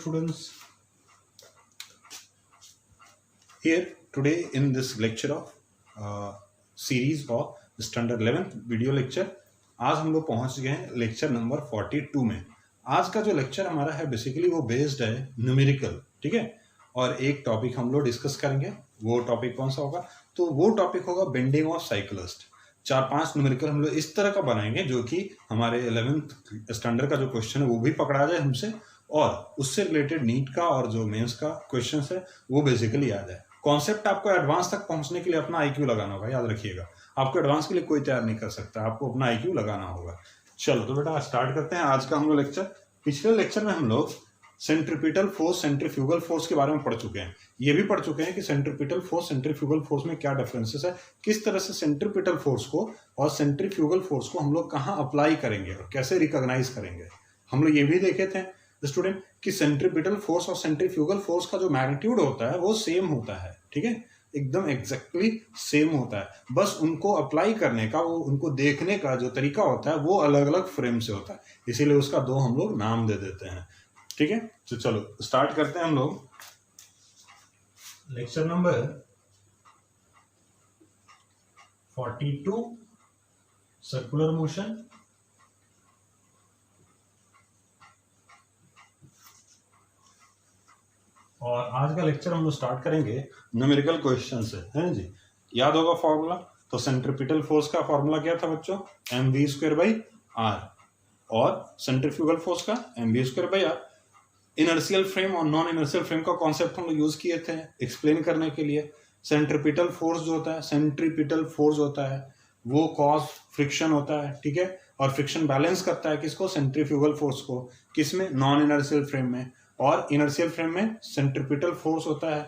students. Here today in this lecture of series of standard 11th video lecture, आज हम लोग पहुंच गए हैं लेक्चर नंबर 42 में। आज का जो लेक्चर हमारा है बेसिकली वो बेस्ड है न्यूमेरिकल, ठीक है। और एक टॉपिक हम लोग डिस्कस करेंगे। वो टॉपिक कौन सा होगा? तो वो टॉपिक होगा बेंडिंग ऑफ साइक्लिस्ट। 4-5 न्यूमेरिकल हम लोग इस तरह का बनाएंगे जो कि हमारे 11th स्टैंडर्ड का जो क्वेश्चन है वो भी पकड़ा जाए हमसे, और उससे रिलेटेड नीट का और जो मेंस का क्वेश्चन है वो बेसिकली याद है। कॉन्सेप्ट आपको एडवांस तक पहुंचने के लिए अपना आईक्यू लगाना होगा, याद रखिएगा। आपको एडवांस के लिए कोई तैयार नहीं कर सकता, आपको अपना आईक्यू लगाना होगा। चलो तो बेटा स्टार्ट करते हैं आज का हम लोग लेक्चर। पिछले लेक्चर में हम लोग सेंट्रीपिटल फोर्स, सेंट्रीफ्यूगल फोर्स के बारे में पढ़ चुके हैं। ये भी पढ़ चुके हैं कि सेंट्रीपिटल फोर्स, सेंट्रीफ्यूगल फोर्स में क्या डिफरेंसेस है, किस तरह से सेंट्रीपिटल फोर्स को और सेंट्रीफ्यूगल फोर्स को हम लोग कहाँ अप्लाई करेंगे और कैसे रिकॉग्नाइज करेंगे। हम लोग ये भी देखे थे स्टूडेंट कि सेंट्रीपिटल फोर्स और सेंट्रीफ्यूगल फोर्स का जो मैग्नीट्यूड होता है वो सेम होता है, ठीक है, एकदम एग्जैक्टली सेम होता है। बस उनको अप्लाई करने का, वो उनको देखने का जो तरीका होता है वो अलग अलग फ्रेम से होता है, इसीलिए उसका दो हम लोग नाम दे देते हैं, ठीक है। तो चलो स्टार्ट करते हैं हम लोग लेक्चर नंबर 42 सर्कुलर मोशन। और आज का लेक्चर हम लोग स्टार्ट करेंगे न्यूमेरिकल क्वेश्चन से, है ना जी। याद होगा फॉर्मूला, तो सेंट्रीपिटल फोर्स का फॉर्मूला क्या था बच्चों? mv²/r, और सेंट्रीफ्यूगल फोर्स का mv²/r। इनर्शियल फ्रेम और नॉन इनर्शियल फ्रेम का कॉन्सेप्ट हम लोग यूज किए थे एक्सप्लेन करने के लिए। सेंट्रीपिटल फोर्स जो होता है, सेंट्रीपिटल फोर्स होता है वो कॉज फ्रिक्शन होता है, ठीक है, और फ्रिक्शन बैलेंस करता है किसको? सेंट्रीफ्यूगल फोर्स को। किसमें? नॉन इनर्शियल फ्रेम में। और इनर्शियल फ्रेम में सेंट्रीपिटल फोर्स होता है,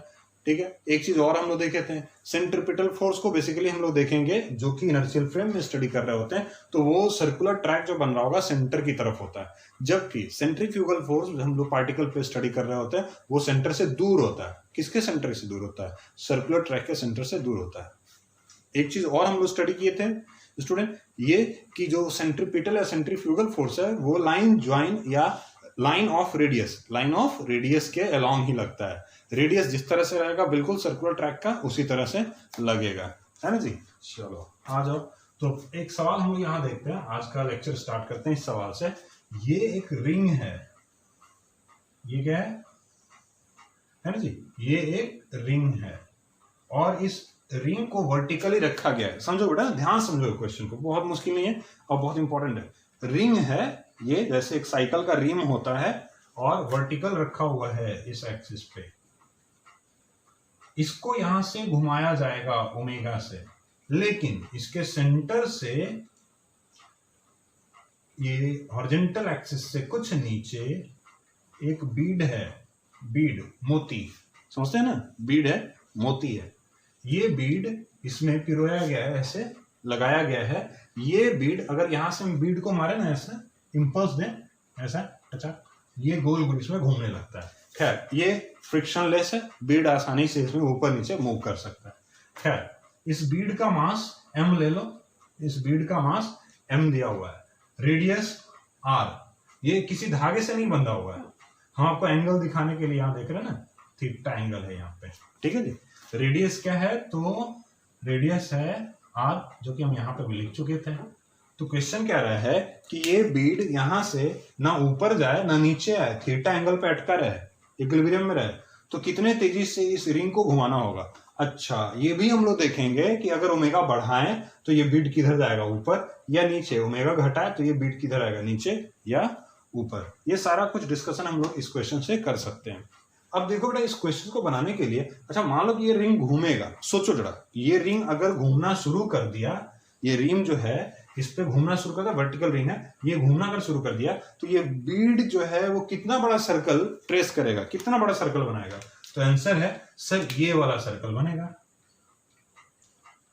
ठीक है। एक चीज और हम लोग देखे थे, सेंट्रीपिटल फोर्स को बेसिकली हम लोग देखेंगे जो कि इनर्शियल फ्रेम में स्टडी कर रहे होते हैं, तो वो सर्कुलर ट्रैक जो बन रहा होगा सेंटर की तरफ होता है, जबकि सेंट्रीफ्यूगल फोर्स हम लोग पार्टिकल पे स्टडी कर रहे होते हैं वो सेंटर से दूर होता है। किसके सेंटर से दूर होता है? सर्कुलर ट्रैक के सेंटर से दूर होता है। एक चीज और हम लोग स्टडी किए थे स्टूडेंट, ये कि जो सेंट्रीपिटल या सेंट्रीफ्यूगल फोर्स है वो लाइन ज्वाइन या लाइन ऑफ रेडियस के अलोंग ही लगता है। रेडियस जिस तरह से रहेगा बिल्कुल सर्कुलर ट्रैक का उसी तरह से लगेगा, है ना जी। चलो आ जाओ, तो एक सवाल हम लोग यहाँ देखते हैं। आज का लेक्चर स्टार्ट करते हैं इस सवाल से। ये एक रिंग है, ये क्या है ना जी, ये एक रिंग है और इस रिंग को वर्टिकली रखा गया है। समझो बेटा, ध्यान समझो क्वेश्चन को, बहुत मुश्किल नहीं है और बहुत इंपॉर्टेंट है। रिंग है ये, जैसे एक साइकिल का रिम होता है और वर्टिकल रखा हुआ है इस एक्सिस पे। इसको यहां से घुमाया जाएगा ओमेगा से, लेकिन इसके सेंटर से ये हॉरिजॉन्टल एक्सिस से कुछ नीचे एक बीड है, बीड मोती, समझते हैं ना, बीड है मोती है। ये बीड इसमें पिरोया गया है, ऐसे लगाया गया है। ये बीड अगर यहां से हम बीड को मारे ना, ऐसा इंपल्स दें ऐसा, अच्छा, ये गोल गोल इसमें घूमने लगता है। खैर ये फ्रिक्शनलेस है, बीड आसानी से इसमें ऊपर नीचे मूव कर सकता है। खैर इस बीड का मास m ले लो, इस बीड का मास m दिया हुआ है, रेडियस r, ये किसी धागे से नहीं बंधा हुआ है। हम आपको एंगल दिखाने के लिए यहाँ देख रहे हैं ना, थीटा एंगल है यहाँ पे, ठीक है जी। रेडियस क्या है? तो रेडियस है r, जो कि हम यहाँ पे भी लिख चुके थे। तो क्वेश्चन कह रहा है कि ये बीड यहां से ना ऊपर जाए ना नीचे आए, थीटा एंगल पे अटका रहे, इक्विलिब्रियम में रहे, तो कितने तेजी से इस रिंग को घुमाना होगा। अच्छा, ये भी हम लोग देखेंगे कि अगर ओमेगा बढ़ाएं तो ये बीड किधर जाएगा, ऊपर या नीचे। ओमेगा घटाए तो ये बीड किधर आएगा, नीचे या ऊपर। ये सारा कुछ डिस्कशन हम लोग इस क्वेश्चन से कर सकते हैं। अब देखो बेटा, इस क्वेश्चन को बनाने के लिए, अच्छा मान लो कि ये रिंग घूमेगा। सोचो जरा, ये रिंग अगर घूमना शुरू कर दिया, ये रिंग जो है इस पे घूमना शुरू कर दिया, वर्टिकल रिंग है, ये घूमना अगर शुरू कर दिया तो ये बीड जो है वो कितना बड़ा सर्कल ट्रेस करेगा, कितना बड़ा सर्कल बनाएगा? तो आंसर है सर ये वाला सर्कल बनेगा,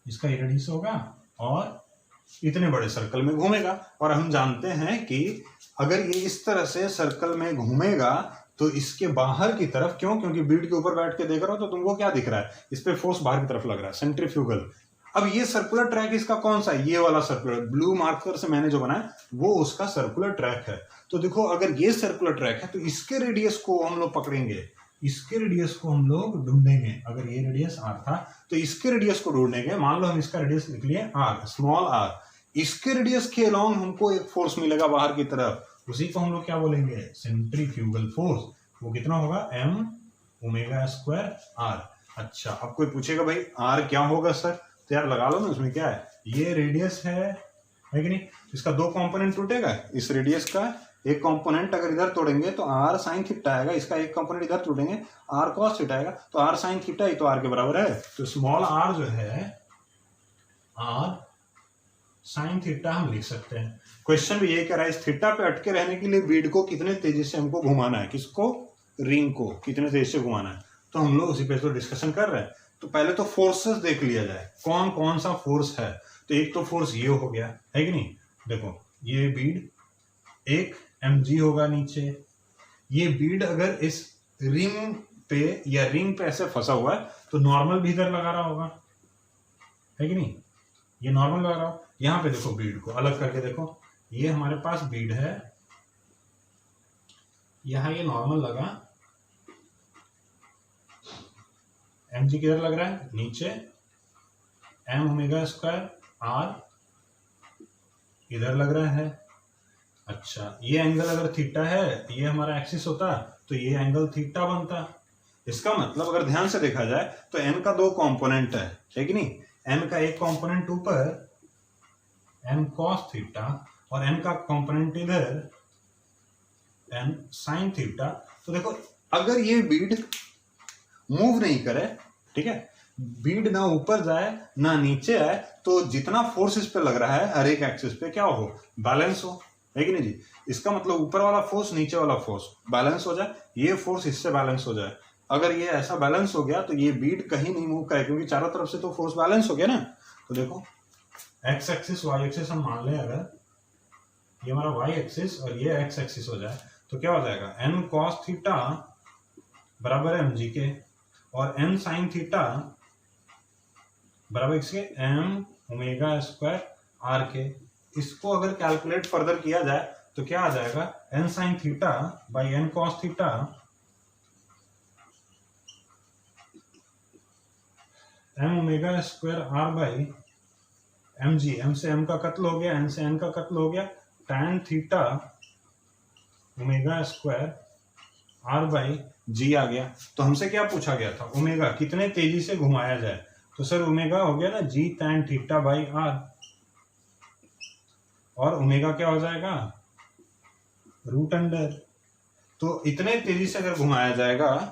इसका रेडियस होगा और इतने बड़े सर्कल में घूमेगा। और हम जानते हैं कि अगर ये इस तरह से सर्कल में घूमेगा तो इसके बाहर की तरफ, क्यों? क्योंकि बीड के ऊपर बैठ के देख रहा हो तो तुमको क्या दिख रहा है? इस पे फोर्स बाहर की तरफ लग रहा है, सेंट्रीफ्यूगल। अब ये सर्कुलर ट्रैक इसका कौन सा है? ये वाला सर्कुलर, ब्लू मार्कर से मैंने जो बनाया वो उसका सर्कुलर ट्रैक है। तो देखो अगर ये सर्कुलर ट्रैक है तो इसके रेडियस को हम लोग पकड़ेंगे, इसके रेडियस को हम लोग ढूंढेंगे। अगर ये रेडियस r था तो इसके रेडियस को ढूंढेंगे। मान लो हम इसका रेडियस लिख लिए r, स्मॉल r। इसके रेडियस के अलोंग हमको एक फोर्स मिलेगा बाहर की तरफ, उसी को हम लोग क्या बोलेंगे? Centrifugal force. वो कितना होगा? m omega square r। अच्छा, अब कोई पूछेगा भाई r क्या होगा सर? तो यार लगा लो ना, उसमें क्या है, ये रेडियस है कि नहीं? इसका दो कंपोनेंट टूटेगा, इस रेडियस का एक कंपोनेंट अगर इधर तोड़ेंगे तो r साइन थीटा आएगा, इसका एक कंपोनेंट इधर तोड़ेंगे r cos थीटा आएगा। तो r साइन थीटा ही तो r के बराबर है। तो स्मॉल r जो है r साइन थीटा हम लिख सकते हैं। क्वेश्चन भी ये कह रहा है इस थीटा पे अटके रहने के लिए बीड को कितने तेजी से हमको घुमाना है, किसको? रिंग को कितने तेजी से घुमाना है। तो हम लोग उसी पे तो डिस्कशन कर रहे हैं। तो पहले तो फोर्सेस देख लिया जाए, कौन कौन सा फोर्स है। तो एक तो फोर्स ये हो गया, है कि नहीं? देखो ये बीड एक mg होगा नीचे। ये बीड अगर इस रिंग पे या रिंग पे ऐसे फंसा हुआ है तो नॉर्मल भी इधर लगा रहा होगा, है कि नहीं? ये नॉर्मल लगा रहा हो। यहाँ पे देखो बीड को अलग करके देखो, ये हमारे पास बीड है, यहाँ ये नॉर्मल लगा, mg किधर लग रहा है? नीचे। m ओमेगा स्क्वायर r इधर लग रहा है। अच्छा, ये एंगल अगर थीटा है, ये हमारा एक्सिस होता तो ये एंगल थीटा बनता। इसका मतलब अगर ध्यान से देखा जाए तो n का दो कंपोनेंट है कि नहीं? n का एक कंपोनेंट ऊपर n cos थीटा और n का कंपोनेंट इधर n sin थीटा। तो देखो अगर ये बीड मूव नहीं करे, ठीक है, बीड ना ऊपर जाए ना नीचे आए, तो जितना फोर्स इस पे लग रहा है हर एक एक्सिस पे क्या हो? बैलेंस हो, है कि नहीं जी? इसका मतलब ऊपर वाला फोर्स नीचे वाला फोर्स बैलेंस हो जाए, ये फोर्स इससे बैलेंस हो जाए। अगर ये ऐसा बैलेंस हो गया तो ये बीड कहीं नहीं मूव करे, क्योंकि चारों तरफ से तो फोर्स बैलेंस हो गया ना। तो देखो एक्स एक्सिस वाई एक्सिस हम मान लें, अगर ये हमारा वाई एक्सिस और ये एक्स एक्सिस हो जाए तो क्या हो जाएगा? n cos थीटा बराबर है mg के, और n sin थीटा बराबर इसके m ओमेगा स्क्वायर r के। इसको अगर कैलकुलेट फर्दर किया जाए तो क्या आ जाएगा? n sin theta by n cos theta m omega square r by mg। m से m का कत्ल हो गया, n से n का कत्ल हो गया, tan theta omega square r by g आ गया। तो हमसे क्या पूछा गया था? ओमेगा कितने तेजी से घुमाया जाए। तो सर ओमेगा हो गया ना g tan theta by r, और ओमेगा क्या हो जाएगा? Root under. तो इतने तेजी से अगर घुमाया जाएगा,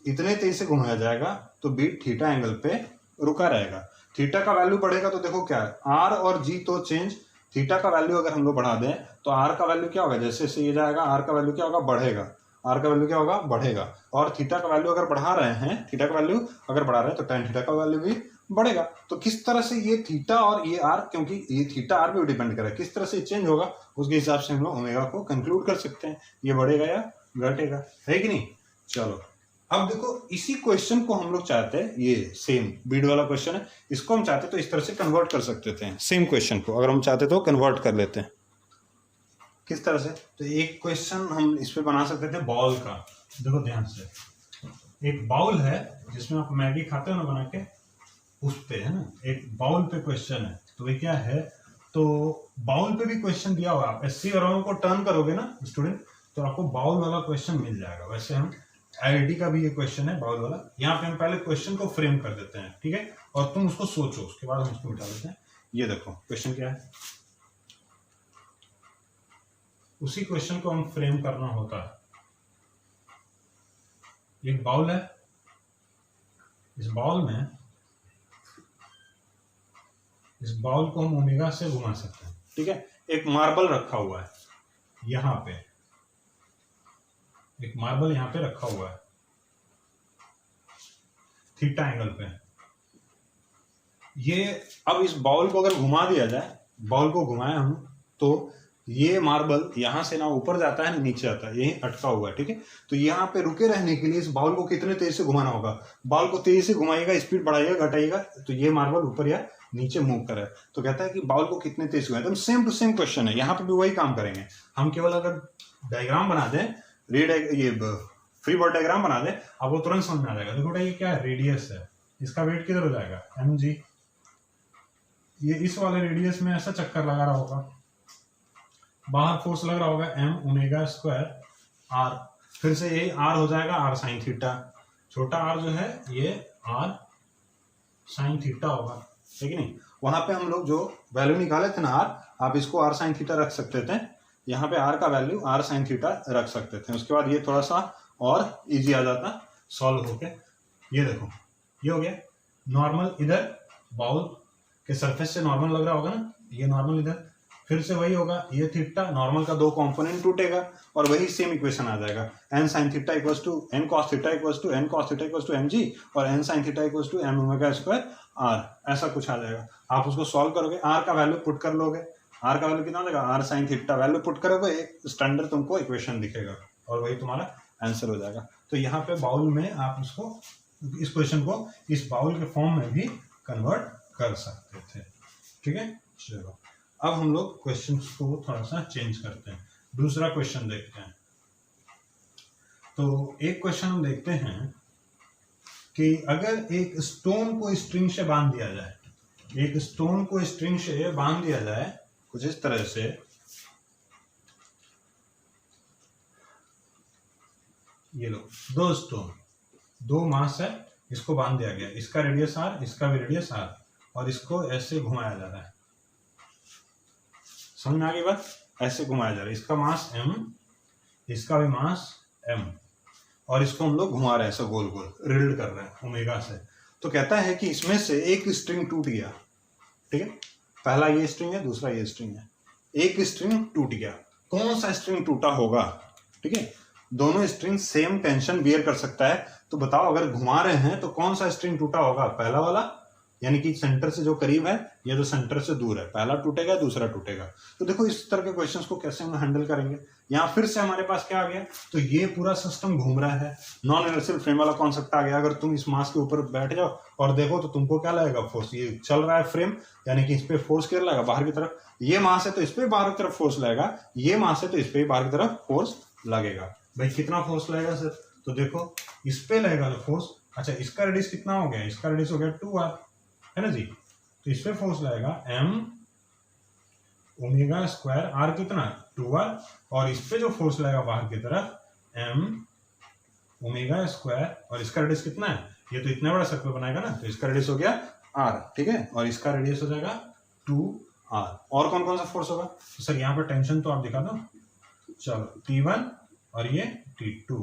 इतने तेजी से घुमाया जाएगा तो बीट थीटा एंगल पे रुका रहेगा। थीटा का वैल्यू बढ़ेगा तो देखो क्या है, r और g तो चेंज, थीटा का वैल्यू अगर हम लोग बढ़ा दें तो r का वैल्यू क्या होगा? जैसे जैसे ये जाएगा r का वैल्यू क्या होगा? बढ़ेगा। r का वैल्यू क्या होगा? बढ़ेगा। और थीटा का वैल्यू अगर बढ़ा रहे हैं, थीटा का वैल्यू अगर बढ़ा रहे हैं तो tan थीटा का वैल्यू भी बढ़ेगा। तो किस तरह से ये थीटा और ये r, क्योंकि ये थीटा r पे डिपेंड करेगा, किस तरह से चेंज होगा उसके हिसाब से हम लोग ओमेगा को कंक्लूड कर सकते हैं, ये बढ़ेगा या घटेगा, है कि नहीं? चलो अब देखो इसी क्वेश्चन को हम लोग चाहते हैं, ये सेम बीड वाला क्वेश्चन है, इसको हम चाहते तो इस तरह से कन्वर्ट कर सकते थे। सेम क्वेश्चन को अगर हम चाहते तो कन्वर्ट कर लेते हैं। किस तरह से? तो एक क्वेश्चन हम इस पे बना सकते थे बॉल का। देखो ध्यान से, एक बाउल है जिसमें आप मैगी खाते हो ना बना के, उस पे है ना, एक बाउल पे क्वेश्चन है। तो ये क्या है? तो बाउल पे भी क्वेश्चन दिया होगा, आप एससी और को टर्न करोगे ना स्टूडेंट तो आपको बाउल वाला क्वेश्चन मिल जाएगा। वैसे हम आईआईटी का भी ये क्वेश्चन है बाउल वाला। यहाँ पे हम पहले क्वेश्चन को फ्रेम कर देते हैं, ठीक है, और तुम उसको सोचो, उसके बाद हम उसको मिटा देते हैं। ये देखो क्वेश्चन क्या है, उसी क्वेश्चन को हम फ्रेम करना होता है। एक बाउल है, इस बाउल को हम ओमेगा से घुमा सकते हैं, ठीक है। एक मार्बल रखा हुआ है यहाँ पे, एक मार्बल यहाँ पे रखा हुआ है थीटा एंगल पे। ये अब इस बाउल को अगर घुमा दिया जाए, बाउल को घुमाया हम तो ये मार्बल यहाँ से ना ऊपर जाता है ना नीचे आता है, यही अटका हुआ है, ठीक है। तो यहाँ पे रुके रहने के लिए इस बाउल को कितने तेज से घुमाना होगा, बाउल को तेजी से घुमाइएगा, स्पीड बढ़ाइएगा घटाइएगा, तो ये मार्बल ऊपर या नीचे मूव करे। तो कहता है कि बाउल को कितने तेज घुमाए, एकदम सेम टू सेम क्वेश्चन है, यहाँ पे भी वही काम करेंगे हम। केवल अगर डायग्राम बना दें, ये फ्री बॉडी डायग्राम बना दें, आपको तुरंत समझ में आ जाएगा। देखो बेटा ये क्या है, रेडियस है, इसका वेट किधर हो जाएगा mg, ये इस वाले रेडियस में ऐसा चक्कर लगा रहा होगा, बाहर फोर्स लग रहा होगा m ओमेगा स्क्वायर r, फिर से यही r हो जाएगा r साइन थीटा, छोटा r जो है ये r साइन थीटा होगा, ठीक है नहीं। वहां पे हम लोग जो वैल्यू निकाले थे ना r, आप इसको r साइन थीटा रख सकते थे, यहाँ पे r का वैल्यू r साइन थीटा रख सकते थे। उसके बाद ये थोड़ा सा और इजी आ जाता सॉल्व होके। ये देखो ये हो गया नॉर्मल, इधर बाउल के सरफेस से नॉर्मल लग रहा होगा ना, ये नॉर्मल इधर, फिर से वही होगा, ये थीटा नॉर्मल का दो कंपोनेंट टूटेगा और वही सेम इक्वेशन आ जाएगा, n sin theta equals to n cos theta equals to n cos theta equals to mg और n sin theta equals to m omega square r, ऐसा कुछ आ जाएगा। आप उसको सॉल्व करोगे, r का वैल्यू पुट कर लोगे, r का वैल्यू कितना हो जाएगा, r sin theta value put करोगे, एक स्टैंडर्ड तुमको इक्वेशन दिखेगा और वही तुम्हारा आंसर हो जाएगा। तो यहाँ पे बाउल में आप उसको, इस क्वेश्चन को इस बाउल के फॉर्म में भी कन्वर्ट कर सकते थे, ठीक है। चलो अब हम लोग क्वेश्चन को थोड़ा सा चेंज करते हैं, दूसरा क्वेश्चन देखते हैं। तो एक क्वेश्चन हम देखते हैं कि अगर एक स्टोन को स्ट्रिंग से बांध दिया जाए, एक स्टोन को स्ट्रिंग से बांध दिया जाए कुछ इस तरह से, ये लो दो स्टोन, दो मास है, इसको बांध दिया गया, इसका रेडियस r, इसका भी रेडियस r, और इसको ऐसे घुमाया जा रहा है, समझ में आ गई बात, ऐसे घुमाया जा रहा है, इसका मास m, इसका भी मास m, और इसको हम लोग घुमा रहे हैं ऐसे गोल गोल, रिल्ड कर रहे हैं ओमेगा से। तो कहता है कि इसमें से एक स्ट्रिंग टूट गया, ठीक है, पहला ये स्ट्रिंग है, दूसरा ये स्ट्रिंग है, एक स्ट्रिंग टूट गया, कौन सा स्ट्रिंग टूटा होगा, ठीक है। दोनों स्ट्रिंग सेम टेंशन बियर कर सकता है, तो बताओ अगर घुमा रहे हैं तो कौन सा स्ट्रिंग टूटा होगा, पहला वाला, यानी कि सेंटर से जो करीब है या जो सेंटर से दूर है, पहला टूटेगा दूसरा टूटेगा। तो देखो इस तरह के क्वेश्चंस को कैसे हम हैंडल करेंगे। यहाँ फिर से हमारे पास क्या आ गया, तो ये पूरा सिस्टम घूम रहा है, नॉन इनर्शियल फ्रेम वाला कॉन्सेप्ट आ गया। अगर तुम इस मास के ऊपर बैठ जाओ और देखो तो तुमको क्या लगेगा, फोर्स, ये चल रहा है फ्रेम, यानी कि इस पे फोर्स क्या लगेगा, बाहर की तरफ, ये मास है तो इस पे बाहर की तरफ फोर्स लगेगा, ये मास है तो इस पे बाहर की तरफ फोर्स लगेगा। भाई कितना फोर्स लगेगा सर, तो देखो इस पे लगेगा जो फोर्स, अच्छा इसका रेडियस कितना हो गया, इसका रेडियस हो गया 2r, है ना जी, तो इस पे फोर्स लगेगा m ओमेगा स्क्वायर, r कितना 2r, और इस पे जो फोर्स लगेगा बाहर की तरफ m ओमेगा स्क्वायर, और इसका रेडियस कितना है, ये तो इतना बड़ा सर्कल बनाएगा ना, तो इसका रेडियस हो गया r, ठीक है, और इसका रेडियस हो जाएगा 2r। और कौन कौन सा फोर्स होगा, तो सर यहाँ पे टेंशन तो आप दिखा दो, चलो T1 और ये T2,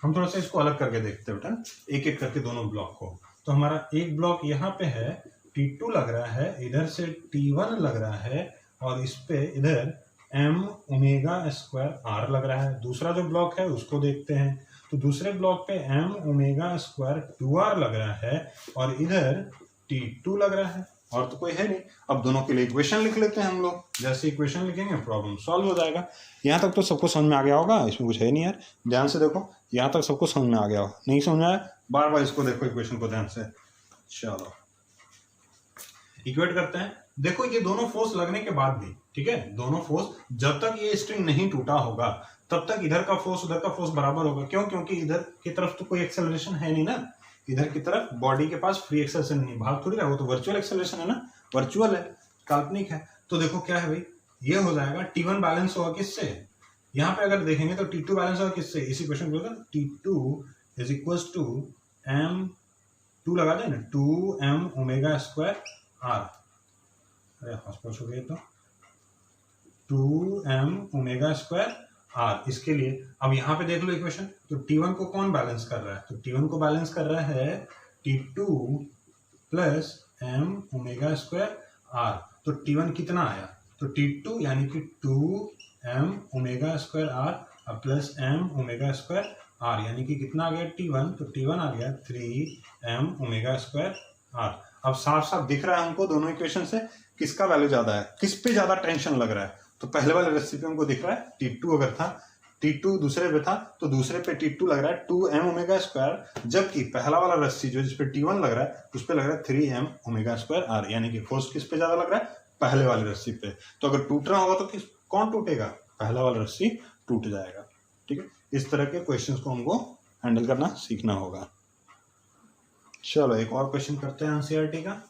हम थोड़ा सा इसको अलग करके देखते हैं बेटा, एक एक करके दोनों ब्लॉक को। तो हमारा एक ब्लॉक यहाँ पे है, T2 लग रहा है, इधर से T1 लग रहा है, और इस पे इधर m ओमेगा स्क्वायर r लग रहा है। दूसरा जो ब्लॉक है उसको देखते हैं, तो दूसरे ब्लॉक पे m ओमेगा स्क्वायर 2r लग रहा है, और इधर T2 लग रहा है, और तो कोई है नहीं। अब दोनों के लिए इक्वेशन लिख लेते हैं हम लोग, जैसे इक्वेशन लिखेंगे प्रॉब्लम सॉल्व हो जाएगा। यहाँ तक तो सबको समझ में आ गया होगा, इसमें कुछ है नहीं यार, ध्यान से देखो, यहाँ तक सबको समझ में आ गया होगा, नहीं समझ में आया बार बार इसको देखो इक्वेशन को ध्यान से। चलो इक्वेट करते हैं, देखो ये दोनों फोर्स लगने के बाद भी, ठीक है, दोनों फोर्स, जब तक ये स्ट्रिंग नहीं टूटा होगा तब तक इधर का फोर्स उधर का फोर्स बराबर होगा। क्यों, क्योंकि इधर की तरफ तो कोई एक्सेलरेशन है नहीं ना, इधर की तरफ बॉडी के पास फ्री एक्सेलरेशन नहीं, भाग थोड़ी रहा, वो तो वर्चुअल एक्सेलरेशन है ना, वर्चुअल है, काल्पनिक है। तो देखो क्या है भाई, ये हो जाएगा T1 बैलेंस होगा किससे, यहाँ पे अगर देखेंगे तो T2 बैलेंस होगा किससे, इसी क्वेश्चन को T2 is equals to m2 लगा दें ना, 2m ओमेगा स्क्वायर r, अरे हॉस्पिटल हो गया, तो 2m ओमेगा स्क्वायर r, इसके लिए अब यहाँ पे देख लो इक्वेशन, तो T1 को कौन बैलेंस कर रहा है, तो T1 को बैलेंस कर रहा है T2 plus m omega square r। तो T1 कितना आया, तो T2 यानी कि 2m omega square r plus m omega square r, यानी कि कितना आ गया T1, तो T1 आ गया 3m ओमेगा स्क्वायर r। अब साफ साफ दिख रहा है हमको दोनों इक्वेशन से किसका वैल्यू ज्यादा है, किस पे ज्यादा टेंशन लग रहा है, तो पहले वाले रस्सी पे हमको दिख रहा है T2 अगर था, T2 दूसरे पे था तो दूसरे पे T2 लग रहा है 2m ओमेगा स्क्वायर, जबकि पहला वाला रस्सी जो जिसपे T1 लग रहा है उस पे लग रहा है 3m ओमेगा स्क्वायर r, यानी कि फोर्स किस पे ज्यादा लग रहा है, पहले वाले रस्सी पे। तो अगर टूट रहा होगा तो कौन टूटेगा, पहला वाला रस्सी टूट जाएगा। ठीक है, इस तरह के क्वेश्चंस को हमको हैंडल करना सीखना होगा। चलो एक और क्वेश्चन करते हैं एनसीईआरटी का।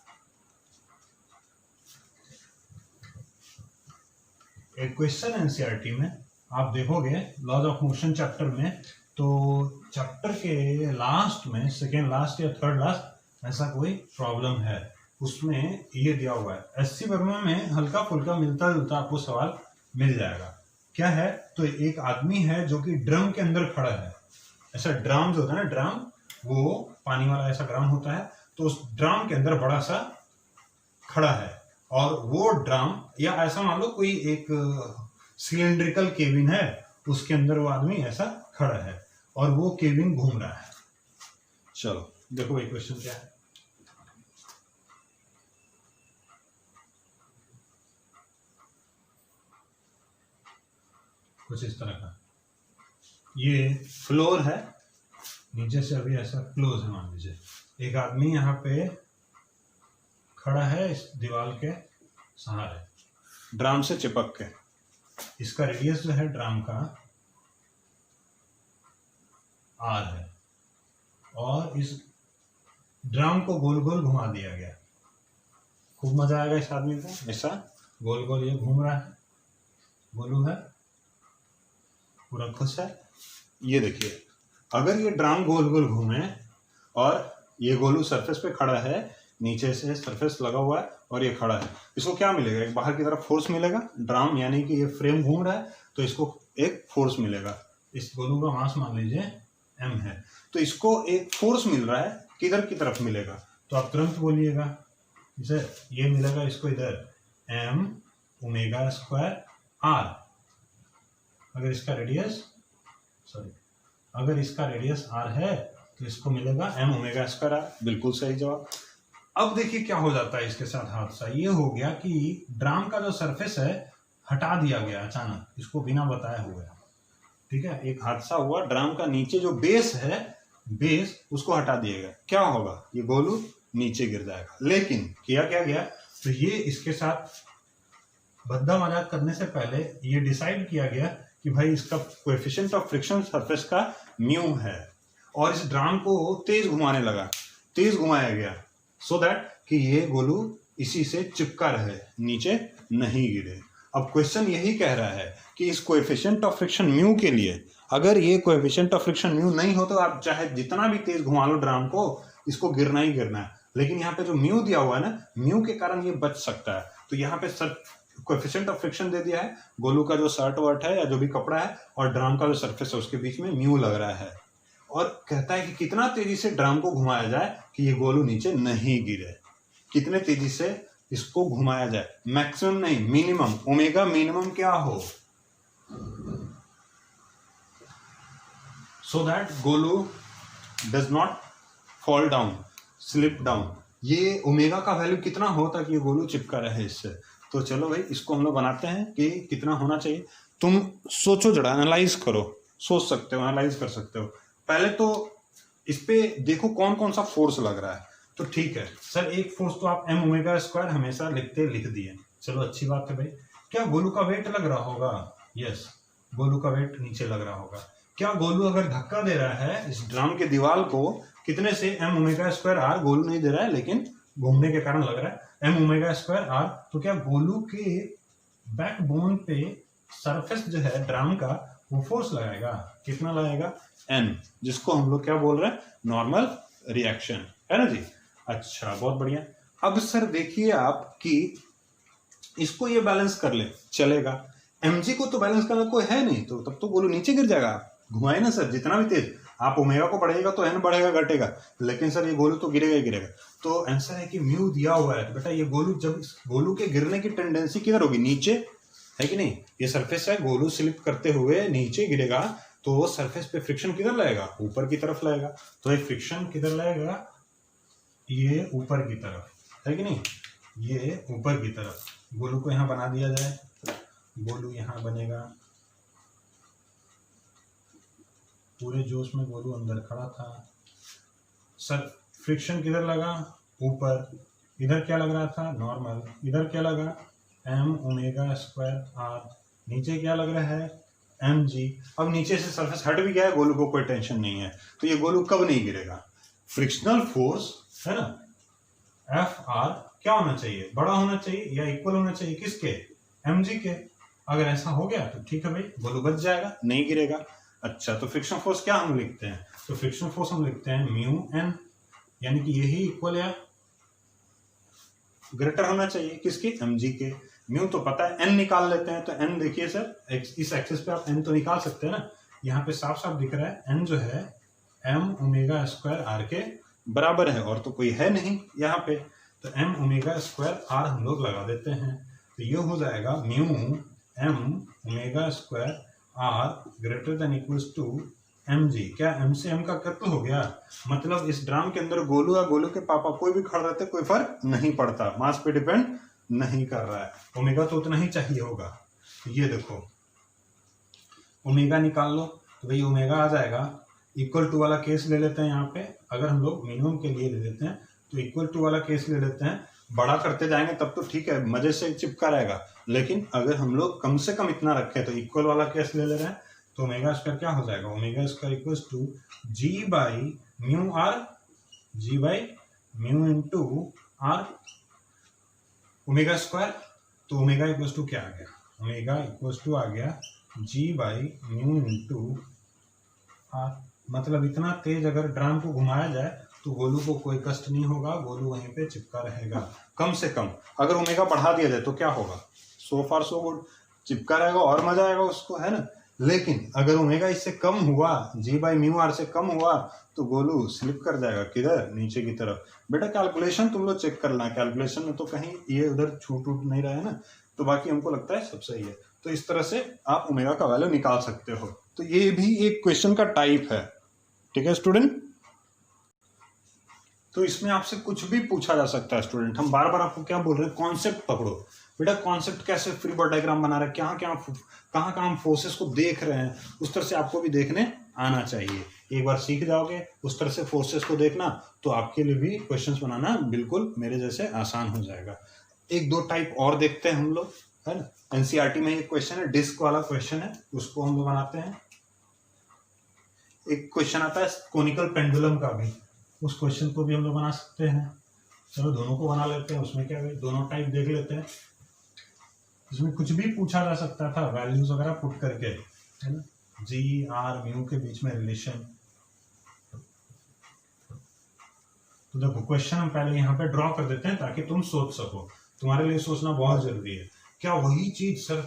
एक क्वेश्चन एनसीईआरटी में आप देखोगे लॉज ऑफ मोशन चैप्टर में, तो चैप्टर के लास्ट में, सेकेंड लास्ट या थर्ड लास्ट, ऐसा कोई प्रॉब्लम है, उसमें ये दिया हुआ है। एससी वर्मा में हल्का फुल्का मिलता जुलता आपको सवाल मिल जाएगा। क्या है, तो एक आदमी है जो कि ड्रम के अंदर खड़ा है। ऐसा ड्रम जो होता है ना, ड्रम, वो पानी वाला ऐसा ड्रम होता है, तो उस ड्रम के अंदर बड़ा सा खड़ा है, और वो ड्रम, या ऐसा मान लो कोई एक सिलेंड्रिकल केबिन है, उसके अंदर वो आदमी ऐसा खड़ा है और वो केबिन घूम रहा है। चलो देखो भाई क्वेश्चन क्या है। कुछ इस तरह का, ये फ्लोर है, नीचे से अभी ऐसा क्लोज है, मान लीजिए एक आदमी यहाँ पे खड़ा है इस दीवार के सहारे, ड्रम से चिपक के। इसका रेडियस जो है ड्रम का r है, और इस ड्रम को गोल गोल घुमा दिया गया। खूब मजा आएगा इस आदमी को, ऐसा गोल गोल ये घूम रहा है, गोलू है, पूरा खुश है। ये देखिए, अगर ये ड्रम गोल गोल घूमे और ये गोलू सरफेस पे खड़ा है, नीचे से सरफेस लगा हुआ है और ये खड़ा है, इसको क्या मिलेगा, एक बाहर की तरफ फोर्स मिलेगा। ड्रम यानी कि ये फ्रेम घूम रहा है तो इसको एक फोर्स मिलेगा। इस गोलू का मास मान लीजिए m है, तो इसको एक फोर्स मिल रहा है, किधर की तरफ मिलेगा, तो आप तुरंत बोलिएगा, जैसे ये मिलेगा इसको इधर m ओमेगा स्क्वायर r। अगर इसका रेडियस r है तो इसको मिलेगा m ओमेगा स्क्वायर r। बिल्कुल सही जवाब। अब देखिए क्या हो जाता है इसके साथ हादसा। ये हो गया कि ड्रम का जो सरफेस है हटा दिया गया अचानक, इसको बिना बताए हुए। ठीक है, एक हादसा हुआ, ड्रम का नीचे जो बेस है, बेस उसको हटा दिया गया। क्या होगा, ये गोलू नीचे गिर जाएगा। लेकिन किया क्या गया, तो ये इसके साथ भद्दा मजाक करने से पहले ये डिसाइड किया गया कि भाई इसका कोएफिशिएंट ऑफ फ्रिक्शन सरफेस का म्यू है, और इस ड्रम को तेज घुमाने लगा, तेज घुमाया गया, सो दैट कि ये गोलू इसी से चिपका रहे, नीचे नहीं गिरे। अब क्वेश्चन यही कह रहा है कि इस कोएफिशिएंट ऑफ फ्रिक्शन म्यू के लिए, अगर ये कोएफिशिएंट ऑफ फ्रिक्शन म्यू नहीं हो तो आप चाहे जितना भी तेज घुमा लो ड्रम को, इसको गिरना ही गिरना है। लेकिन यहाँ पे जो म्यू दिया हुआ है ना, म्यू के कारण ये बच सकता है। तो यहाँ पे सर कोएफिशिएंट ऑफ फ्रिक्शन दे दिया है, गोलू का जो शर्ट वर्ट है या जो भी कपड़ा है और ड्रम का जो सरफेस है उसके बीच में म्यू लग रहा है, और कहता है कि कितना तेजी से ड्रम को घुमाया जाए कि ये गोलू नीचे नहीं गिरे, कितने तेजी से इसको घुमाया जाए, मैक्सिमम नहीं मिनिमम, ओमेगा मिनिमम क्या हो, so that Golu does not fall down, slip down. ये ओमेगा का वैल्यू कितना हो ताकि ये गोलू चिपका रहे इससे। तो चलो भाई इसको हम लोग बनाते हैं कि कितना होना चाहिए। तुम सोचो जरा, एनालाइज करो, सोच सकते हो, एनालाइज कर सकते हो। पहले तो इस पे देखो कौन कौन सा फोर्स लग रहा है। तो ठीक है सर, एक फोर्स तो आप m ओमेगा स्क्वायर हमेशा लिख दिए, चलो अच्छी बात है भाई। क्या गोलू का वेट लग रहा होगा, यस गोलू का वेट नीचे लग रहा होगा। क्या गोलू अगर धक्का दे रहा है इस ड्रम के दीवार को, कितने से, m omega square r, Golu नहीं दे रहा है लेकिन घूमने के कारण लग रहा है m ओमेगा स्क्वायर r। तो क्या गोलू के बैकबोन पे सरफेस जो है ड्रम का, वो फोर्स लगाएगा, कितना लगाएगा, n, जिसको हम लोग क्या बोल रहे हैं, नॉर्मल रिएक्शन, है ना जी। अच्छा बहुत बढ़िया। अब सर देखिए आप कि इसको ये बैलेंस कर ले, चलेगा। mg को तो बैलेंस करना कोई है नहीं, तो तब तो गोलू नीचे गिर जाएगा। घुमाए ना सर जितना भी तेज, आप ओमेगा को बढ़ेगा तो n बढ़ेगा घटेगा, लेकिन सर ये गोलू तो गिरेगा ही गिरेगा। तो आंसर है कि म्यू दिया हुआ है, तो बेटा ये गोलू, जब गोलू के गिरने की टेंडेंसी किधर होगी, नीचे, है कि नहीं। ये सरफेस है, गोलू स्लिप करते हुए नीचे गिरेगा तो सरफेस पे फ्रिक्शन किधर लगेगा, ऊपर की तरफ लगेगा। तो ये फ्रिक्शन किधर लगेगा, ये ऊपर की तरफ, है कि नहीं, ये ऊपर की तरफ। गोलू को यहाँ बना दिया जाए, गोलू यहाँ बनेगा, पूरे जोश में गोलू अंदर खड़ा था। सर फ्रिक्शन किधर लगा? ऊपर। इधर क्या लग रहा था? नॉर्मल। इधर क्या लगा? M omega square R. नीचे क्या लग रहा है? M G. अब नीचे से सरफेस हट भी गया है, गोलू को कोई टेंशन नहीं है, तो ये गोलू कब नहीं गिरेगा? फ्रिक्शनल फोर्स है ना, एफ आर क्या होना चाहिए? बड़ा होना चाहिए या इक्वल होना चाहिए किसके? एम जी के। अगर ऐसा हो गया तो ठीक है भाई, गोलू बच जाएगा, नहीं गिरेगा। अच्छा, तो फ्रिक्शन फोर्स क्या हम लिखते हैं? तो फ्रिक्शन फोर्स हम लिखते हैं म्यू एन, यानी कि यही इक्वल या ग्रेटर होना चाहिए किसके? एम जी के। म्यू तो पता है, एन निकाल लेते हैं। तो एन देखिए सर, इस एक्सिस पे आप एन तो निकाल सकते हैं ना, यहाँ पे साफ साफ दिख रहा है एन जो है एम ओमेगा स्क्वायर आर के बराबर है, और तो कोई है नहीं यहाँ पे, तो एम ओमेगा स्क्वायर आर हम लोग लगा देते हैं। तो ये हो जाएगा mu M omega square R greater than equals to M G. क्या एम से एम का कैपिटल हो गया? मतलब इस ड्राम के अंदर गोलू या गोलू के पापा कोई भी खड़ा रहते कोई फर्क नहीं पड़ता, मास पे डिपेंड नहीं कर रहा है। ओमेगा तो उतना ही चाहिए होगा। तो ये देखो ओमेगा निकाल लो, तो भाई ओमेगा आ जाएगा इक्वल टू वाला केस ले लेते हैं यहाँ पे। अगर हम लोग मिनिमम के लिए ले लेते हैं तो इक्वल टू वाला केस ले लेते हैं। बड़ा करते जाएंगे तब तो ठीक है, मजे से चिपका रहेगा, लेकिन अगर हम लोग कम से कम इतना रखें तो इक्वल वाला केस ले ले रहे हैं, तो ओमेगा स्क्वायर क्या हो जाएगा? Omega square equals to G by mu R, G by mu into R omega square. तो ओमेगा इक्वल्स टू क्या आ गया? ओमेगा इक्वल्स टू आ गया G by mu into R. मतलब इतना तेज अगर ड्राम को घुमाया जाए तो गोलू को कोई कष्ट नहीं होगा, गोलू वहीं पे चिपका रहेगा। कम से कम अगर ओमेगा बढ़ा दिया जाए तो क्या होगा? सो फार सो गुड, चिपका रहेगा और मजा आएगा उसको, है ना। लेकिन अगर ओमेगा इससे कम हुआ, जी बाई म्यू आर से कम हुआ, तो गोलू स्लिप कर जाएगा किधर? नीचे की तरफ। बेटा कैलकुलेशन तुम लोग चेक करना, कैलकुलेशन में तो कहीं ये उधर छूट उठ नहीं रहा है ना, तो बाकी हमको लगता है सब सही है। तो इस तरह से आप ओमेगा का वैल्यू निकाल सकते हो। तो ये भी एक क्वेश्चन का टाइप है, ठीक है स्टूडेंट। तो इसमें आपसे कुछ भी पूछा जा सकता है स्टूडेंट। हम बार बार आपको क्या बोल रहे हैं? कॉन्सेप्ट पकड़ो बेटा। कॉन्सेप्ट कैसे फ्री बॉडी डायग्राम बना रहे हैं, कहाँ हम फोर्सेस को देख रहे हैं, उस तरह से आपको भी देखने आना चाहिए। एक बार सीख जाओगे उस तरह से फोर्सेस को देखना, तो आपके लिए भी क्वेश्चंस बनाना बिल्कुल मेरे जैसे आसान हो जाएगा। एक दो टाइप और देखते हैं हम लोग, है ना। एनसीईआरटी में एक क्वेश्चन है, डिस्क वाला क्वेश्चन है, उसको हम लोग बनाते हैं। एक क्वेश्चन आता है कोनिकल पेंडुलम का भी, उस क्वेश्चन को भी हम लोग बना सकते हैं। चलो दोनों को बना लेते हैं, उसमें क्या है, दोनों टाइप देख लेते हैं। इसमें कुछ भी पूछा जा सकता था, वैल्यूज वगैरह पुट करके, है ना। जी आर म्यू के बीच में रिलेशन। तो देखो क्वेश्चन हम पहले यहाँ पे ड्रॉ कर देते हैं ताकि तुम सोच सको, तुम्हारे लिए सोचना बहुत जरूरी है। क्या वही चीज सर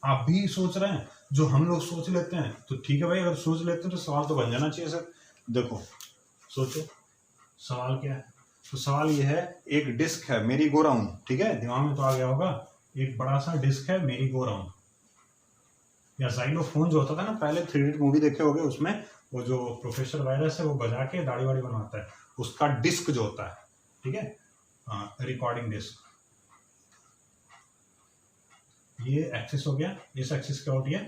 आप भी सोच रहे हैं जो हम लोग सोच लेते हैं? तो ठीक है भाई, अगर सोच लेते हैं तो सवाल तो बन जाना चाहिए सर। देखो सोचो सवाल क्या है। तो सवाल ये है, एक डिस्क है मेरी गो राउंड, ठीक है, दिमाग में तो आ गया होगा। एक बड़ा सा डिस्क है मेरी गो राउंड, या साइलोफोन जो होता था ना पहले, 3D मूवी देखे होगे, उसमें वो जो प्रोफेसर वायरस है वो बजा के दाढ़ी वाड़ी बनवाता है, उसका डिस्क जो होता है, ठीक है, रिकॉर्डिंग डिस्क। ये एक्सिस हो गया, इस एक्सिस क्या हो गया?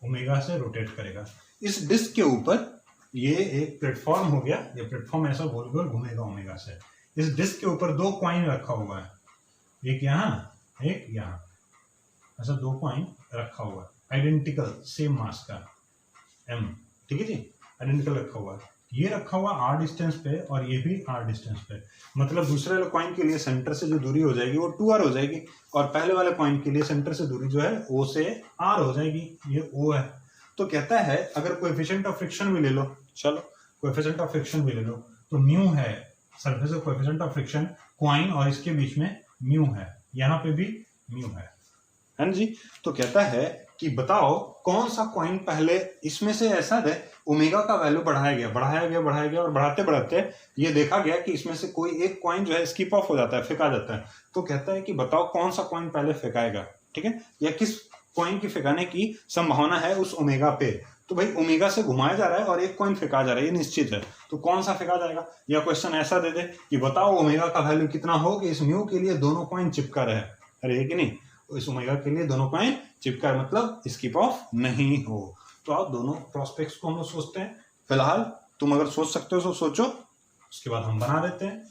ओमेगा से रोटेट करेगा। इस डिस्क के ऊपर ये एक प्लेटफॉर्म हो गया, ये प्लेटफॉर्म ऐसा गोल गोल घूमेगा ओमेगा से। इस डिस्क के ऊपर दो कॉइन रखा हुआ है, एक यहाँ एक यहाँ, ऐसा दो कॉइन रखा हुआ है, आइडेंटिकल सेम मास का एम, ठीक है जी, आइडेंटिकल रखा हुआ है। ये रखा हुआ आर डिस्टेंस पे और ये भी आर डिस्टेंस पे। मतलब दूसरे वाले कॉइन के लिए सेंटर से जो दूरी हो जाएगी वो 2r हो जाएगी, और पहले वाले कॉइन के लिए सेंटर से दूरी जो है O से R हो जाएगी, ये O है। तो कहता है अगर कोएफिशिएंट ऑफ फ्रिक्शन भी ले लो, चलो कोएफिशिएंट ऑफ फ्रिक्शन भी ले लो, तो म्यू है सरफेस का कोएफिशिएंट ऑफ फ्रिक्शन, कॉइन और इसके बीच में म्यू है, यहाँ पे भी म्यू है ना जी। तो कहता है कि बताओ कौन सा कॉइन पहले इसमें से ऐसा है ओमेगा का वैल्यू बढ़ाया गया और बढ़ाते बढ़ाते ये देखा गया कि इसमें से कोई एक कॉइन जो है स्किप ऑफ हो जाता है, फेंका जाता है। तो कहता है कि बताओ कौन सा कॉइन पहले फेंकाएगा, ठीक है, या किस कॉइन की फेंकाने की संभावना है उस ओमेगा पे। तो भाई ओमेगा से घुमाया जा रहा है और एक कॉइन फेंका जा रहा है, ये निश्चित है, तो कौन सा फेंका जाएगा। या क्वेश्चन ऐसा दे दे कि बताओ ओमेगा का वैल्यू कितना हो कि इस म्यू के लिए दोनों कॉइन चिपका रहे, अरे कि नहीं, इस ओमेगा के लिए दोनों कॉइन चिपका है, मतलब स्किप ऑफ नहीं हो। तो आप दोनों प्रोस्पेक्ट्स को हम लोग सोचते हैं। फिलहाल तुम अगर सोच सकते हो तो सोचो, उसके बाद हम बना देते हैं।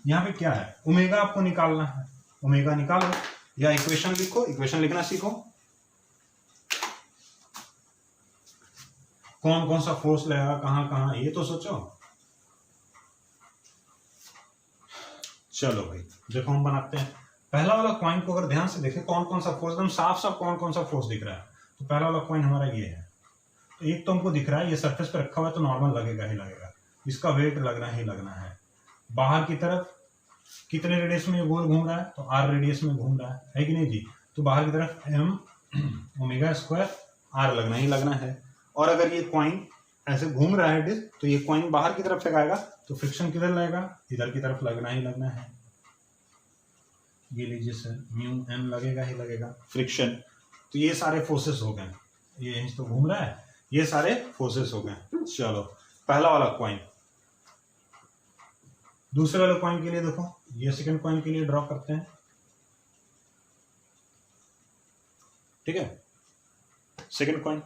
यहाँ पे क्या है, ओमेगा आपको निकालना है, ओमेगा निकालो या इक्वेशन लिखो, इक्वेशन लिखना सीखो। कौन कौन सा फोर्स लगेगा कहाँ कहाँ, ये तो सोचो। चलो भाई देखो हम बनाते हैं। पहला वाला कॉइन को अगर ध्यान से देखें कौन कौन सा फोर्स, एकदम साफ साफ कौन कौन सा फोर्स दिख रहा है। तो पहला वाला कॉइन हमारा ये है, तो एक तो हमको दिख रहा है ये सरफेस पे रखा हुआ है तो नॉर्मल लगेगा ही लगेगा, इसका वेट लगना ही लगना है। बाहर की तरफ कितने रेडियस में ये गोल घूम रहा है, तो आर रेडियस में घूम रहा है कि नहीं जी। तो बाहर की तरफ m ओमेगा स्क्वायर आर लगना ही लगना है। और अगर ये कॉइन ऐसे घूम रहा है डिस्क, तो ये कॉइन बाहर की तरफ फेंकाएगा तो फ्रिक्शन किधर लगेगा, इधर की तरफ लगना ही लगना है। ये लीजिए सर, म्यू एम लगेगा ही लगेगा फ्रिक्शन। तो ये सारे फोर्सेस हो गए, ये इंच तो घूम रहा है, ये सारे फोर्सेस हो गए। चलो पहला वाला कॉइन। दूसरे वाले कॉइन के लिए देखो, ये सेकंड कॉइन के लिए ड्रॉ करते हैं, ठीक है। सेकंड कॉइन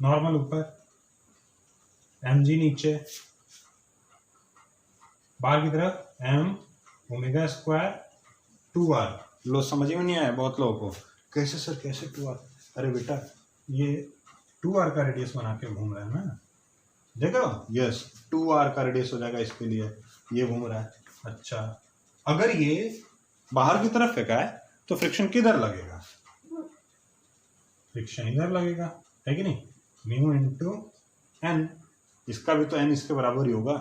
नॉर्मल ऊपर, एम जी नीचे, बाहर की तरफ एम ओमेगा स्क्वायर 2r। लो समझ में नहीं आया बहुत लोगों को, कैसे सर कैसे 2r? अरे बेटा ये 2r का रेडियस बना के घूम रहा है ना, देखो यस 2r का रेडियस हो जाएगा इसके लिए, ये घूम रहा है। अच्छा अगर ये बाहर की तरफ फेंका है तो फ्रिक्शन किधर लगेगा, फ्रिक्शन इधर लगेगा, है कि नहीं। म्यू इंटू एन, इसका भी तो एन इसके बराबर ही होगा।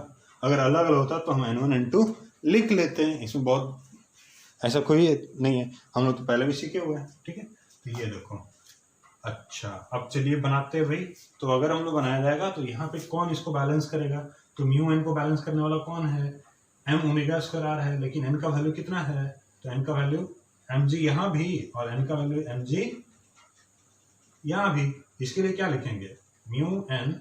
अगर अलग अलग होता तो हम n1 n2 लिख लेते हैं, इसमें बहुत ऐसा कोई नहीं है, हम लोग तो पहले भी सीखे हुए हैं, ठीक है। तो ये देखो, अच्छा अब चलिए बनाते हैं भाई। तो अगर हम लोग बनाया जाएगा तो यहाँ पे कौन इसको बैलेंस करेगा, तो म्यू एन को बैलेंस करने वाला कौन है, एम ओमेगा स्क्वायर आर है, लेकिन एन का वैल्यू कितना है, तो एन का वैल्यू एम जी यहाँ भी और एन का वैल्यू एम जी यहाँ भी। इसके लिए क्या लिखेंगे, mu N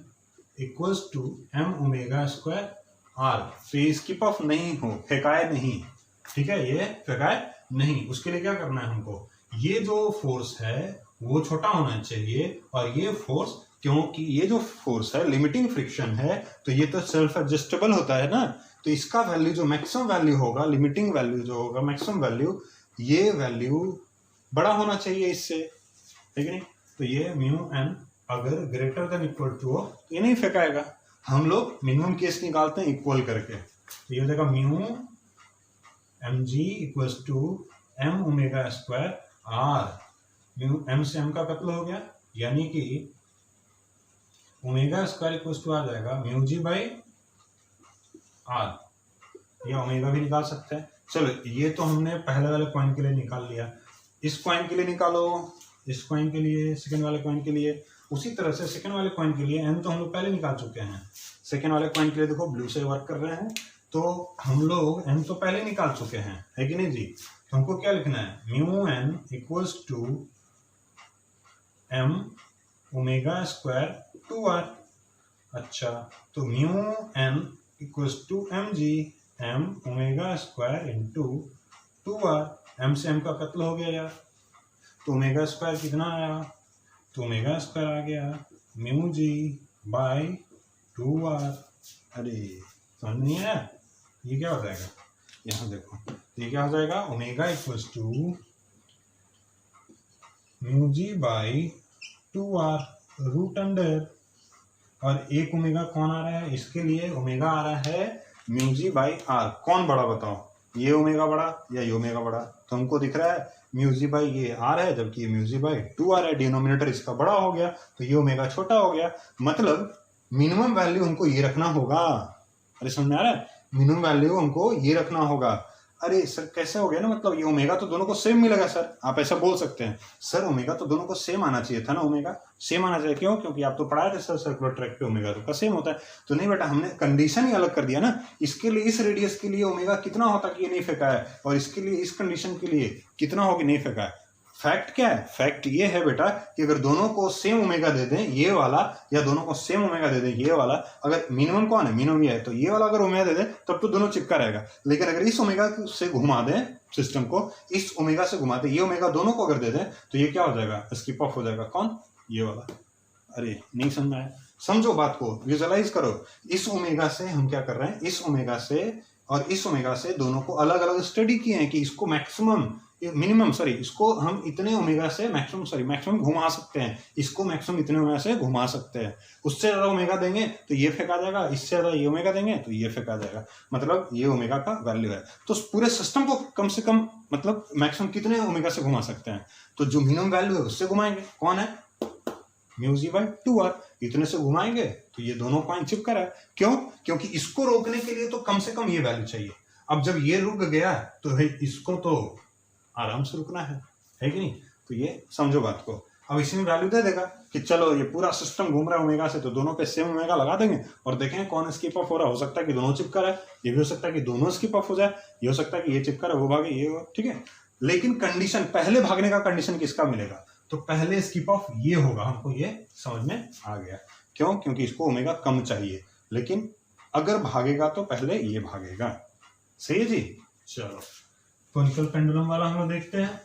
equals to M omega square R. तो ये स्किप ऑफ नहीं हो, फेंकाए नहीं, ठीक है, ये फेंकाए नहीं। उसके लिए क्या करना है हमको, ये जो फोर्स है वो छोटा होना चाहिए, और ये फोर्स, क्योंकि ये जो फोर्स है लिमिटिंग फ्रिक्शन है, तो ये तो सेल्फ एडजस्टेबल होता है ना, तो इसका वैल्यू जो मैक्सिमम वैल्यू होगा, लिमिटिंग वैल्यू जो होगा मैक्सिमम वैल्यू, ये वैल्यू बड़ा होना चाहिए इससे, ठीक है नहीं। तो ये म्यू एन अगर ग्रेटर देन इक्वल टू हो तो ये नहीं फेंकाएगा। हम लोग मिनिमम केस निकालते हैं इक्वल करके, तो ये हो जाएगा mu M G equals to M omega square R. Mu M से एम का कत्ल हो गया, यानी कि ओमेगा स्क्वायर इक्वल्स टू आ जाएगा म्यू जी बाई आर, या ओमेगा भी निकाल सकते हैं। चलो ये तो हमने पहले वाले कॉइन के लिए निकाल लिया, इस कॉइन के लिए निकालो, इस कॉइन के लिए, सेकंड वाले कॉइन के लिए। उसी तरह से सेकंड वाले कॉइन के लिए एन तो हम लोग पहले निकाल चुके हैं, सेकंड वाले कॉइन के लिए देखो ब्लू से वर्क कर रहे हैं, तो हम लोग एन तो पहले निकाल चुके हैं, है कि नहीं जी। तो हमको क्या लिखना है, mu N equals to M omega square 2r। अच्छा तो mu N equals to M G M omega square into 2r। M से एम का कत्ल हो गया यार, तो ओमेगा स्क्वायर कितना आया, तो ओमेगा स्क्वायर आ गया म्यू जी बाई 2r। अरे समझ नहीं आया, ये क्या हो जाएगा, यहाँ देखो ये क्या हो जाएगा, omega equals to mu G by 2r root under, और एक ओमेगा कौन आ रहा है, इसके लिए ओमेगा आ रहा है म्यू जी बाई आर। कौन बड़ा बताओ, ये ओमेगा बड़ा या ये ओमेगा बड़ा। तो हमको दिख रहा है म्यू जी बाई ये आर है, जबकि ये म्यू जी बाई 2r है, डिनोमिनेटर इसका बड़ा हो गया तो ये ओमेगा छोटा हो गया। मतलब मिनिमम वैल्यू हमको ये रखना होगा। अरे समझ में आ रहा है, मिनिमम वैल्यू हमको ये रखना होगा। अरे सर कैसे हो गया ना, मतलब ये ओमेगा तो दोनों को सेम मिलेगा सर, आप ऐसा बोल सकते हैं। सर ओमेगा तो दोनों को सेम आना चाहिए था ना, ओमेगा सेम आना चाहिए, क्यों, क्योंकि आप तो पढ़ाए थे सर सर्कुलर ट्रैक पे ओमेगा तो सेम होता है। तो नहीं बेटा, हमने कंडीशन ही अलग कर दिया ना, इसके लिए इस रेडियस के लिए ओमेगा कितना होता कि ये नहीं फेंका है, और इसके लिए इस कंडीशन के लिए कितना होगी नहीं फेंका है। फैक्ट क्या है, फैक्ट ये है बेटा कि अगर दोनों को सेम ओमेगा दे दें ये वाला, या दोनों को सेम ओमेगा दे दें ये वाला, अगर मिनिमम कौन है, मिनिमम ये है, तो ये वाला अगर ओमेगा दे दें तब तो दोनों चिपका रहेगा। लेकिन अगर इस ओमेगा से घुमा दें सिस्टम को, इस ओमेगा से घुमा दें, ये ओमेगा दोनों को अगर दे दें तो ये क्या हो जाएगा, स्किप ऑफ हो जाएगा। कौन, ये वाला। अरे नहीं समझ आया, समझो बात को, विजुअलाइज करो। इस ओमेगा से हम क्या कर रहे हैं, इस ओमेगा से और इस ओमेगा से दोनों को अलग अलग स्टडी किए हैं कि इसको मैक्सिमम मिनिमम सॉरी इसको हम इतने ओमेगा से मैक्सिमम घुमा सकते हैं, इसको मैक्सिमम इतने ओमेगा से घुमा सकते हैं। उससे ज्यादा ओमेगा देंगे तो ये फेंका जाएगा, इससे ज्यादा ये ओमेगा देंगे तो ये फेंका जाएगा, मतलब ये ओमेगा का वैल्यू है। तो पूरे सिस्टम को कम से कम मतलब मैक्सिमम कितने ओमेगा से घुमा सकते हैं, तो जो मिनिमम वैल्यू है उससे घुमाएंगे। कौन है, μg/2r, इतने से घुमाएंगे तो ये दोनों पॉइंट चिपका रहा है। क्यों, क्योंकि इसको रोकने के लिए तो कम से कम ये वैल्यू चाहिए। अब जब ये रुक गया तो इसको तो आराम से रुकना है कि नहीं, तो ये समझो बात को। अब इसी में वैल्यू दे देगा कि चलो ये पूरा सिस्टम घूम रहा है ओमेगा से, तो दोनों पे सेम ओमेगा लगा देंगे और देखें कौन स्किप ऑफ हो रहा है। हो सकता है कि दोनों चिपका रहा है, ये भी हो सकता है कि दोनों स्किप ऑफ हो जाए, ये हो सकता है कि ये चिपका रहा है वो भागे ये हो, ठीक है। लेकिन कंडीशन, पहले भागने का कंडीशन किसका मिलेगा, तो पहले स्किप ऑफ ये होगा। हमको ये समझ में आ गया, क्यों, क्योंकि इसको ओमेगा कम चाहिए, लेकिन अगर भागेगा तो पहले ये भागेगा। सही है जी। चलो कोनिकल पेंडुलम वाला हम लोग देखते हैं।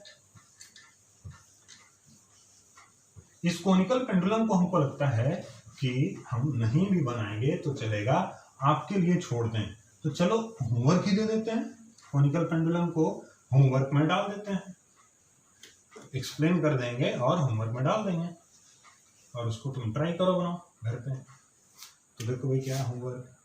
इस कोनिकल पेंडुलम को हमको लगता है कि हम नहीं भी बनाएंगे तो चलेगा, आपके लिए छोड़ दें। तो चलो होमवर्क ही दे देते हैं, कोनिकल पेंडुलम को होमवर्क में डाल देते हैं, एक्सप्लेन कर देंगे और होमवर्क में डाल देंगे और उसको तुम ट्राई करो, बनाओ घर पे। तो देखो भाई क्या होमवर्क,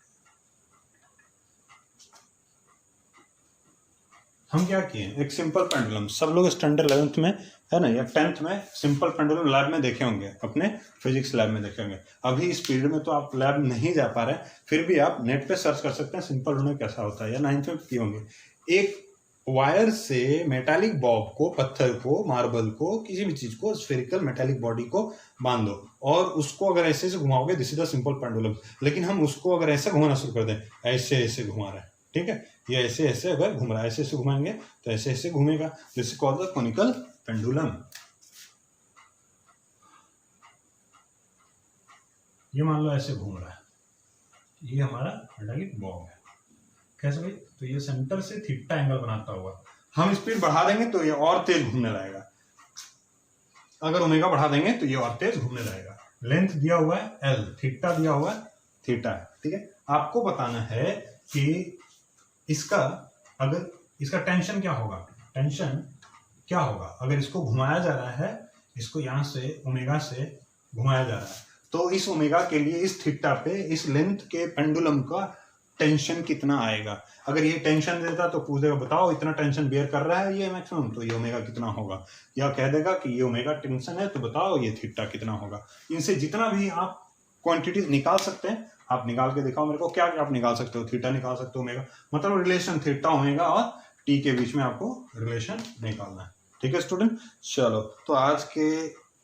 हम क्या किए, एक सिंपल पेंडुलम, सब लोग स्टैंडर्ड 11th में है ना या 10th में सिंपल पेंडुलम लैब में देखे होंगे, अपने फिजिक्स लैब में देखे होंगे। अभी इस पीरियड में तो आप लैब नहीं जा पा रहे हैं, फिर भी आप नेट पे सर्च कर सकते हैं सिंपल पेंडुलम कैसा होता है, या 9th में किए होंगे। एक वायर से मेटालिक बॉब को, पत्थर को, मार्बल को, किसी भी चीज को, स्फेरिकल मेटालिक बॉडी को बांध दो और उसको अगर ऐसे से घुमाओगे, this is the simple pendulum. लेकिन हम उसको अगर ऐसे घुमाना शुरू कर दें, ऐसे ऐसे घुमा रहे हैं, ठीक है, ये ऐसे ऐसे अगर घूम रहा है, ऐसे ऐसे घुमाएंगे तो ऐसे ऐसे घूमेगा, जिससे कॉल्ड द कोनिकल पेंडुलम। ये मान लो ऐसे घूम रहा है, ये हमारा मेटालिक बॉब है। कैसे भाई, तो ये सेंटर से थीटा एंगल बनाता हुआ, हम स्पीड बढ़ा देंगे तो ये और तेज घूमने लगेगा, अगर ओमेगा बढ़ा देंगे तो ये और तेज घूमने लगेगा। लेंथ दिया हुआ है एल, थीटा दिया हुआ है थीटा है, ठीक है। आपको बताना है कि इसका अगर इसका टेंशन क्या होगा, टेंशन क्या होगा अगर इसको घुमाया जा रहा है, इसको यहां से ओमेगा से घुमाया जा रहा है, तो इस ओमेगा के लिए इस थीटा पे इस लेंथ के पेंडुलम का टेंशन कितना आएगा। अगर ये टेंशन देता तो पूछ देगा बताओ इतना टेंशन बेयर कर रहा है ये मैक्सिमम, तो ये ओमेगा कितना होगा, या कह देगा कि ये ओमेगा टेंशन है तो बताओ ये थीटा कितना होगा। इनसे जितना भी आप क्वांटिटीज निकाल सकते हैं आप निकाल के दिखाओ मेरे को, क्या क्या आप निकाल सकते हो, थीटा निकाल सकते हो, ओमेगा, मतलब रिलेशन थीटा ओमेगा और टी के बीच में आपको रिलेशन निकालना है, ठीक है स्टूडेंट। चलो तो आज के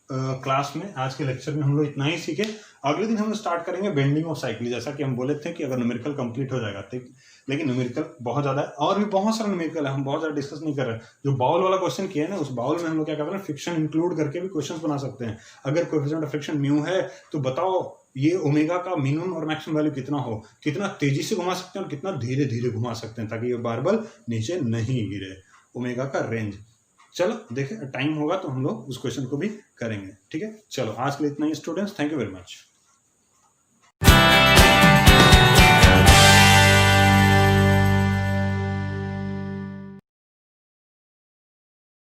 क्लास में, आज के लेक्चर में हम लोग इतना ही सीखे। अगले दिन हम स्टार्ट करेंगे बेंडिंग ऑफ साइकिल, जैसा कि हम बोले थे कि अगर न्यूमेरिकल कंप्लीट हो जाएगा, ठीक, लेकिन न्यूमेरिकल बहुत ज्यादा है और भी बहुत सारा न्यूमेरिकल है, हम बहुत ज्यादा डिस्कस नहीं कर रहे हैं। जो बाउल वाला क्वेश्चन किया है ना, उस बाउल में हम लोग क्या कर रहे हैं, फ्रिक्शन इंक्लूड करके भी क्वेश्चन बना सकते हैं। अगर कोएफिशिएंट ऑफ फ्रिक्शन म्यू है तो बताओ ये ओमेगा का मिनिमम और मैक्सिमम वैल्यू कितना हो, कितना तेजी से घुमा सकते हैं और कितना धीरे धीरे घुमा सकते हैं ताकि ये बारबल नीचे नहीं गिरे, ओमेगा का रेंज। चलो देखें टाइम होगा तो हम लोग उस क्वेश्चन को भी करेंगे, ठीक है। चलो आज के लिए इतना ही students, thank you very much.